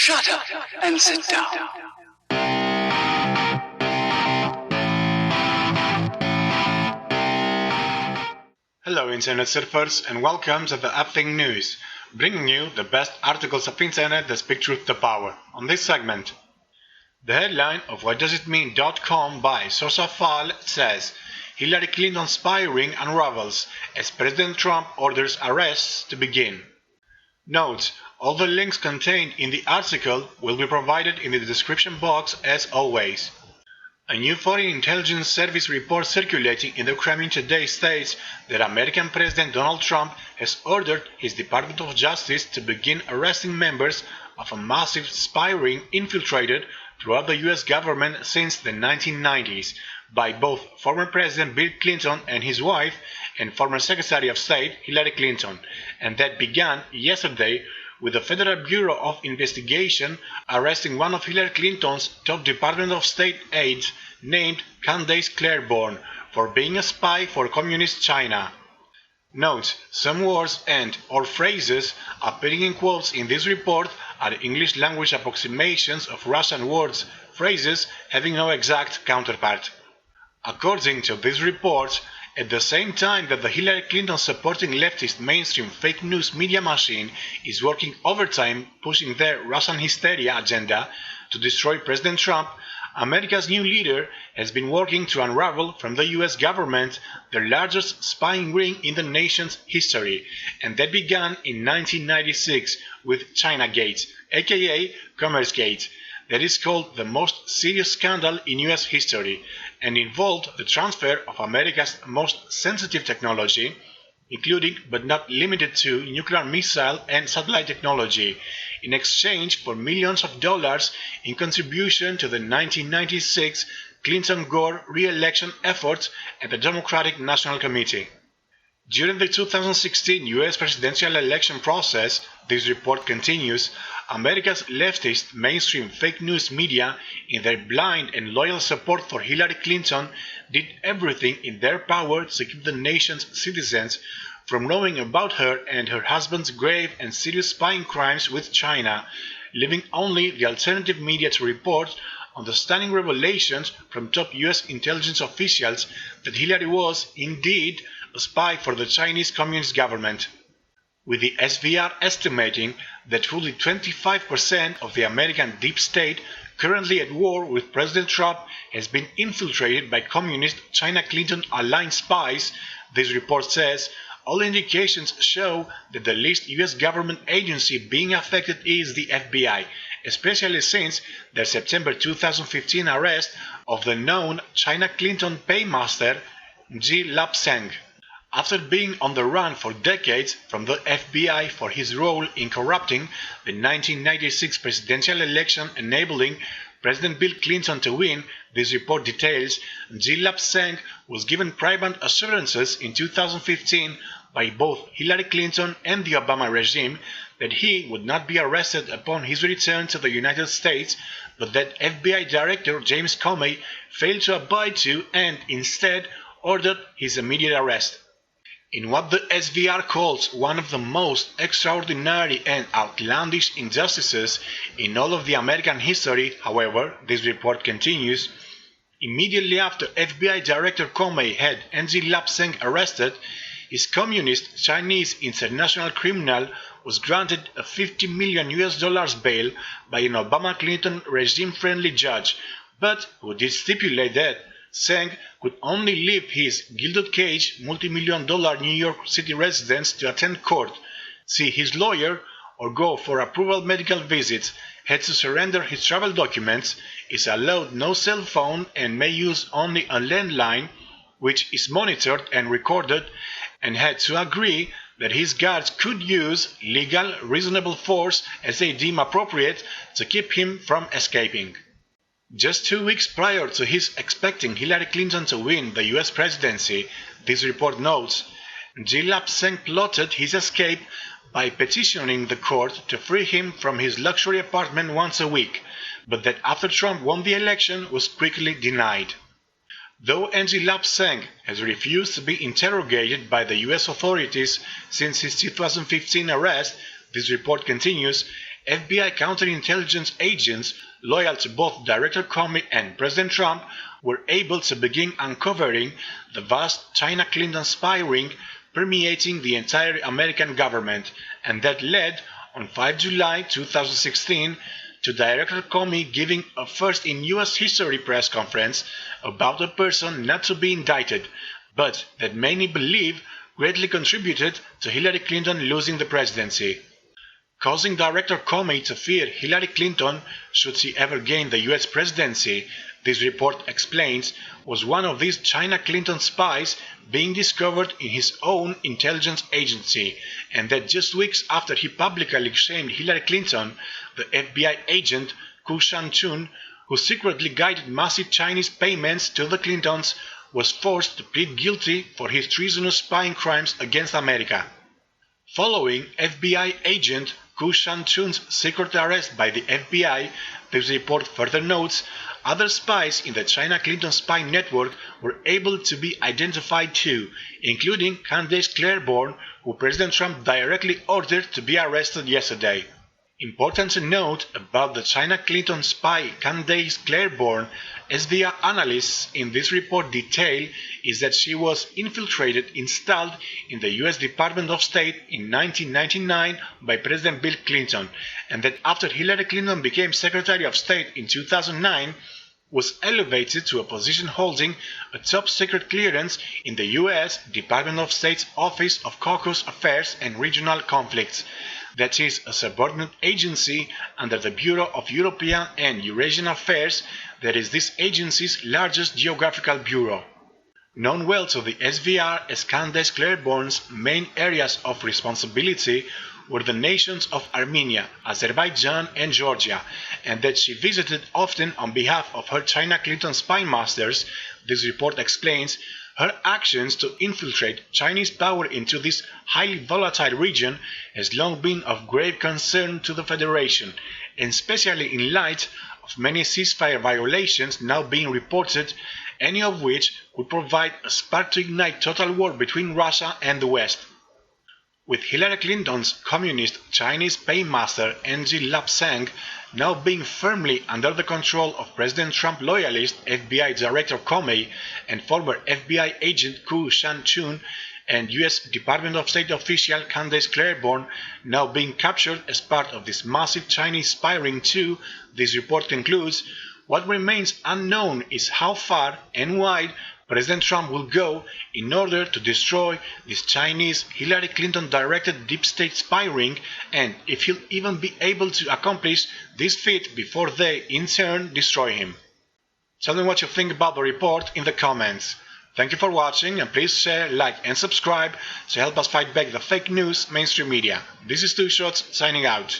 Shut up and sit down. Hello Internet surfers and welcome to the Upthing News, bringing you the best articles of Internet that speak truth to power. On this segment, the headline of whatdoesitmean.com by Sourceofile says, Hillary Clinton spy ring unravels as President Trump orders arrests to begin. Note, all the links contained in the article will be provided in the description box as always. A new Foreign Intelligence Service report circulating in the Kremlin today states that American President Donald Trump has ordered his Department of Justice to begin arresting members of a massive spy ring infiltrated throughout the US government since the 1990s by both former President Bill Clinton and his wife and former Secretary of State Hillary Clinton, and that began yesterday with the Federal Bureau of Investigation arresting one of Hillary Clinton's top Department of State aides named Candace Claiborne for being a spy for Communist China. Note, some words and/or phrases appearing in quotes in this report are English language approximations of Russian words, phrases having no exact counterpart. According to this report, at the same time that the Hillary Clinton supporting leftist mainstream fake news media machine is working overtime pushing their Russian hysteria agenda to destroy President Trump, America's new leader has been working to unravel from the US government the largest spying ring in the nation's history, and that began in 1996 with Chinagate, aka Commercegate. That is called the most serious scandal in US history and involved the transfer of America's most sensitive technology, including but not limited to nuclear missile and satellite technology, in exchange for millions of dollars in contribution to the 1996 Clinton-Gore re-election efforts at the Democratic National Committee. During the 2016 US presidential election process, this report continues, America's leftist mainstream fake news media, in their blind and loyal support for Hillary Clinton, did everything in their power to keep the nation's citizens from knowing about her and her husband's grave and serious spying crimes with China, leaving only the alternative media to report on the stunning revelations from top US intelligence officials that Hillary was, indeed, a spy for the Chinese Communist government, with the SVR estimating that fully 25% of the American deep state currently at war with President Trump has been infiltrated by communist China Clinton aligned spies. This report says all indications show that the least US government agency being affected is the FBI, especially since their September 2015 arrest of the known China Clinton paymaster Ji Lapsang. After being on the run for decades from the FBI for his role in corrupting the 1996 presidential election enabling President Bill Clinton to win, this report details Ji Lapsang was given private assurances in 2015 by both Hillary Clinton and the Obama regime that he would not be arrested upon his return to the United States, but that FBI Director James Comey failed to abide to and instead ordered his immediate arrest. In what the SVR calls one of the most extraordinary and outlandish injustices in all of the American history, however, this report continues, immediately after FBI Director Comey had Ji Lapsang arrested, his communist Chinese international criminal was granted a $50 million bail by an Obama-Clinton regime-friendly judge, but who did stipulate that Seng could only leave his gilded cage multi-million-dollar New York City residence to attend court, see his lawyer, or go for approval medical visits, had to surrender his travel documents, is allowed no cell phone and may use only a landline, which is monitored and recorded, and had to agree that his guards could use legal, reasonable force as they deem appropriate to keep him from escaping. Just 2 weeks prior to his expecting Hillary Clinton to win the US presidency, this report notes, Ji Lapsang plotted his escape by petitioning the court to free him from his luxury apartment once a week, but that after Trump won the election was quickly denied. Though Ji Lapsang has refused to be interrogated by the US authorities since his 2015 arrest, this report continues, FBI counterintelligence agents loyal to both Director Comey and President Trump were able to begin uncovering the vast China-Clinton spy ring permeating the entire American government, and that led, on 5 July 2016, to Director Comey giving a first in US history press conference about a person not to be indicted, but that many believe greatly contributed to Hillary Clinton losing the presidency. Causing Director Comey to fear Hillary Clinton should she ever gain the US presidency, this report explains, was one of these China-Clinton spies being discovered in his own intelligence agency, and that just weeks after he publicly shamed Hillary Clinton, the FBI agent Ku Shan-chun, who secretly guided massive Chinese payments to the Clintons, was forced to plead guilty for his treasonous spying crimes against America. Following FBI agent Ku Shan-chun's secret arrest by the FBI, this report further notes, other spies in the China-Clinton spy network were able to be identified too, including Candace Claiborne, who President Trump directly ordered to be arrested yesterday. Important to note about the China-Clinton spy Candace Claiborne, SVR analysts in this report detail, is that she was installed in the US Department of State in 1999 by President Bill Clinton, and that after Hillary Clinton became Secretary of State in 2009, was elevated to a position holding a top-secret clearance in the US Department of State's Office of Caucus Affairs and Regional Conflicts. That is a subordinate agency under the Bureau of European and Eurasian Affairs, that is this agency's largest geographical bureau. Known well to the SVR as Candace Claiborne's main areas of responsibility were the nations of Armenia, Azerbaijan and Georgia, and that she visited often on behalf of her China-Clinton spy masters, this report explains, her actions to infiltrate Chinese power into this highly volatile region has long been of grave concern to the Federation, and especially in light of many ceasefire violations now being reported, any of which could provide a spark to ignite total war between Russia and the West. With Hillary Clinton's communist Chinese paymaster Ng Lapsang now being firmly under the control of President Trump loyalist FBI Director Comey and former FBI agent Ku Shan-chun, and US Department of State official Candace Claiborne now being captured as part of this massive Chinese spy ring too, this report concludes, what remains unknown is how far and wide President Trump will go in order to destroy this Chinese Hillary Clinton-directed deep state spy ring, and if he'll even be able to accomplish this feat before they, in turn, destroy him. Tell me what you think about the report in the comments. Thank you for watching, and please share, like and subscribe to help us fight back the fake news mainstream media. This is Two Shots signing out.